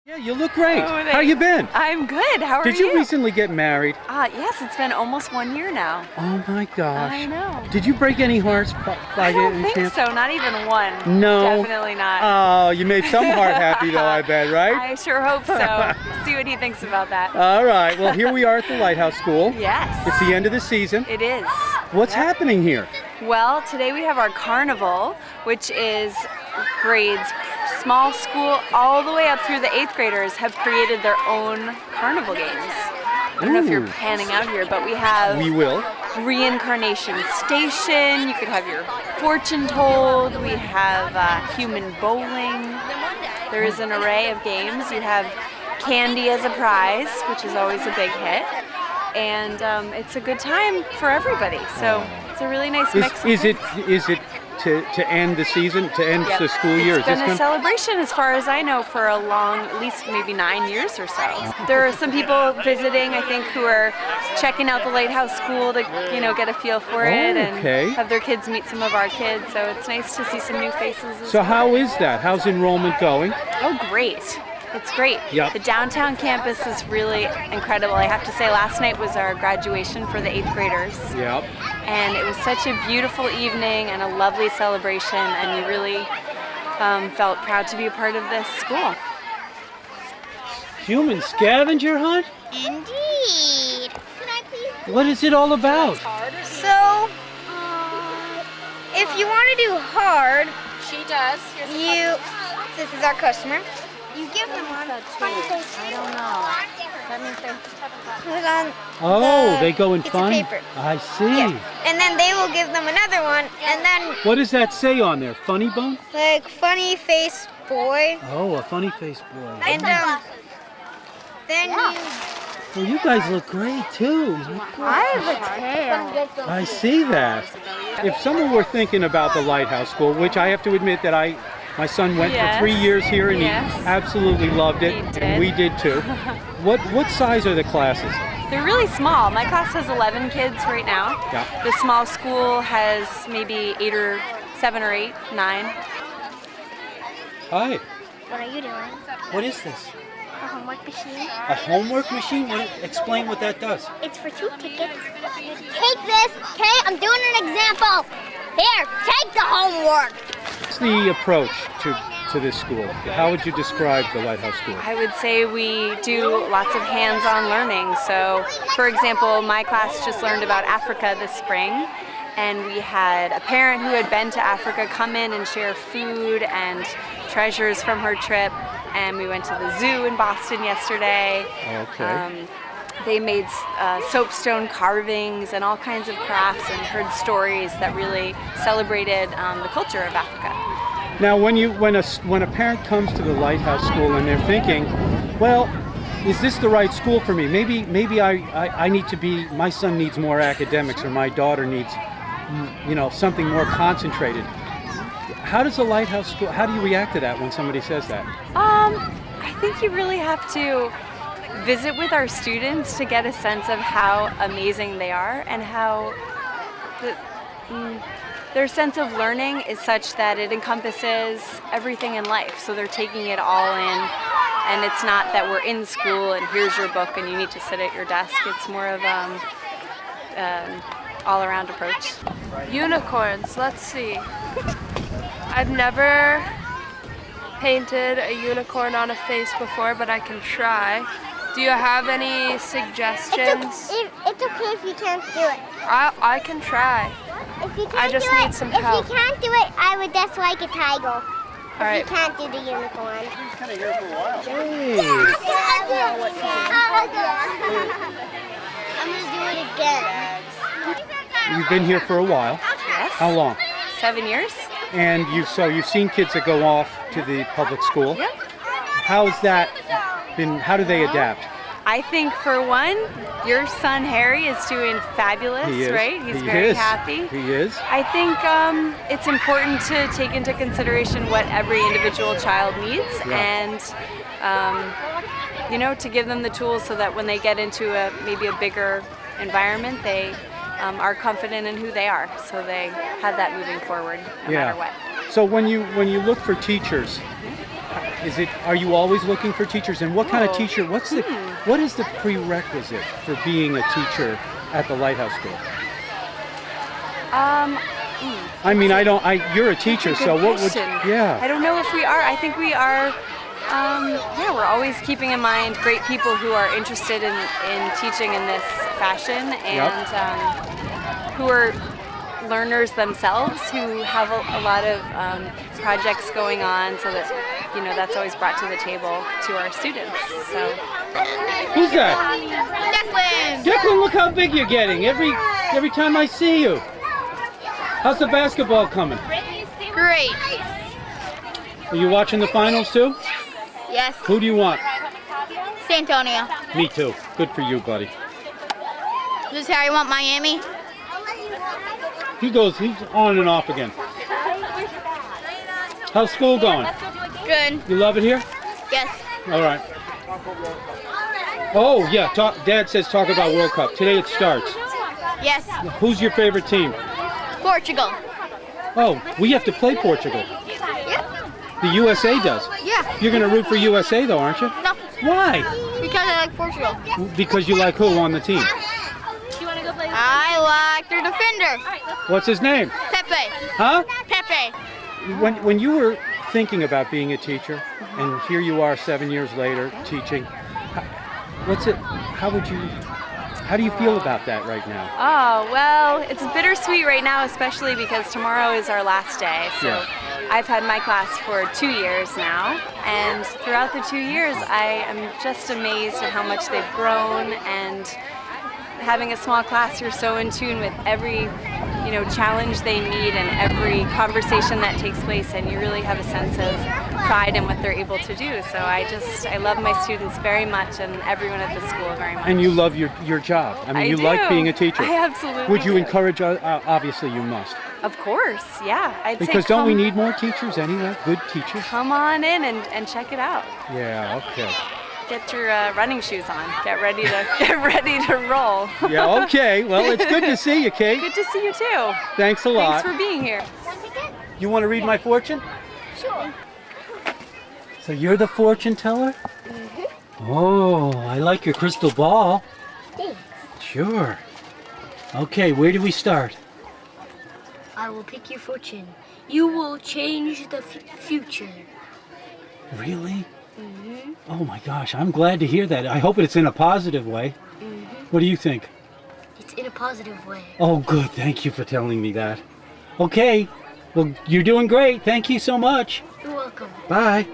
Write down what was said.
Yeah, you look great. Oh, How you been? I'm good. How are you? Did you recently get married? Yes, it's been almost 1 year now. Oh my gosh. I know. Did you break any hearts by I don't any think chance? so. Not even one. No. Definitely not. Oh, you made some heart happy though, I bet, right? I sure hope so. See what he thinks about that. All right. Well, here we are at the Lighthouse School. Yes. It's the end of the season. It is. What's happening here? Well, today we have our carnival, which is grades small school all the way up through the 8th graders have created their own carnival games. I don't know if you're panning out here, but we have reincarnation station. You could have your fortune told. We have human bowling. There is an array of games. You have candy as a prize, which is always a big hit. And it's a good time for everybody. So it's a really nice mix. Is it to end the season, to end the school year? It's been a celebration as far as I know for a long, at least maybe 9 years or so. There are some people visiting, I think, who are checking out the Lighthouse School to, get a feel for it and have their kids meet some of our kids. So it's nice to see some new faces. So how is that? How's enrollment going? Oh, great. It's great. Yep. The downtown campus is really incredible. I have to say, last night was our graduation for the 8th graders. Yep. And it was such a beautiful evening and a lovely celebration, and we really felt proud to be a part of this school. Human scavenger hunt? Indeed. Can I please? What is it all about? So, if you want to do hard, she does. This is our customer. You give them one. I don't know. That means they just haven't gotten they go in fun? paper. I see. Yeah. And then they will give them another one, and then What does that say on there? Funny bone? like funny face boy. Oh, a funny face boy. And then Well, you guys look great too. I have a tail. I see that. If someone were thinking about the Lighthouse School, which I have to admit that my son went for 3 years here and he absolutely loved it, and we did too. What size are the classes? They're really small. My class has 11 kids right now. Yeah. The small school has maybe 7 or 8, 9. Hi. What are you doing? What is this? A homework machine. A homework machine? Explain what that does. It's for 2 tickets. Take this, okay? I'm doing an example. Here, take the homework. What's the approach to this school? How would you describe the Lighthouse School? I would say we do lots of hands-on learning. So, for example, my class just learned about Africa this spring, and we had a parent who had been to Africa come in and share food and treasures from her trip, and we went to the zoo in Boston yesterday. Okay. They made soapstone carvings and all kinds of crafts and heard stories that really celebrated the culture of Africa. Now, when a parent comes to the Lighthouse School and they're thinking, well, is this the right school for me? Maybe I need to be. My son needs more academics, or my daughter needs, something more concentrated. How does the Lighthouse School? How do you react to that when somebody says that? I think you really have to visit with our students to get a sense of how amazing they are and how their sense of learning is such that it encompasses everything in life. So they're taking it all in, and it's not that we're in school and here's your book and you need to sit at your desk. It's more of all-around approach. Unicorns, let's see. I've never painted a unicorn on a face before, but I can try. Do you have any suggestions? It's okay if you can't do it. I can try. If you can't I just need some help. If you can't do it, I would just like a tiger. All right. If you can't do the unicorn. He's kind of here for a while. Hey. I'm gonna do it again. You've been here for a while. Yes. How long? 7 years. And you've seen kids that go off to the public school. Yep. How's that been? How do they adapt? I think for one, your son Harry is doing fabulous, He is. right? He's He very is. happy. He is. I think it's important to take into consideration what every individual child needs, and to give them the tools so that when they get into maybe a bigger environment, they are confident in who they are, so they have that moving forward no matter what. So when you look for teachers, Is it? Are you always looking for teachers? And what kind of teacher? What is the prerequisite for being a teacher at the Lighthouse School? I mean, you're a teacher, so what would? Yeah. I don't know if we are. I think we are. Yeah, we're always keeping in mind great people who are interested in teaching in this fashion and who are learners themselves, who have a lot of projects going on, so that that's always brought to the table to our students. So. Who's that? Declan. Declan, look how big you're getting every time I see you. How's the basketball coming? Great. Are you watching the finals too? Yes. Who do you want? San Antonio. Me too. Good for you, buddy. Does Harry want Miami? He's on and off again. How's school going? Good. You love it here? Yes. All right. Oh, yeah. Dad says talk about World Cup. Today it starts. Yes. Who's your favorite team? Portugal. Oh, we have to play Portugal. Yeah. The USA does. Yeah. You're going to root for USA, though, aren't you? No. Why? Because I like Portugal. Because you like who on the team? I like their defender. What's his name? Pepe. Huh? Pepe. When you were thinking about being a teacher, and here you are 7 years later teaching, how do you feel about that right now? Oh, well, it's bittersweet right now, especially because tomorrow is our last day. So I've had my class for 2 years now, and throughout the 2 years, I am just amazed at how much they've grown. And having a small class, you're so in tune with every challenge they meet and every conversation that takes place, and you really have a sense of pride in what they're able to do. So I love my students very much, and everyone at the school very much. And you love your job. I mean, you like being a teacher. I absolutely Would you do. encourage, obviously you must. Of course, yeah. I'd say Because don't we need more teachers anyway? Good teachers? Come on in and check it out. Yeah, okay. Get your running shoes on. Get ready to roll. Yeah, okay. Well, it's good to see you, Kate. Good to see you too. Thanks a lot. Thanks for being here. You want to read my fortune? Sure. So you're the fortune teller? Mm-hmm. Oh, I like your crystal ball. Thanks. Sure. Okay, where do we start? I will pick your fortune. You will change the future. Really? Oh my gosh, I'm glad to hear that. I hope it's in a positive way. What do you think? It's in a positive way. Oh, good. Thank you for telling me that. Okay. Well, you're doing great. Thank you so much. You're welcome. Bye.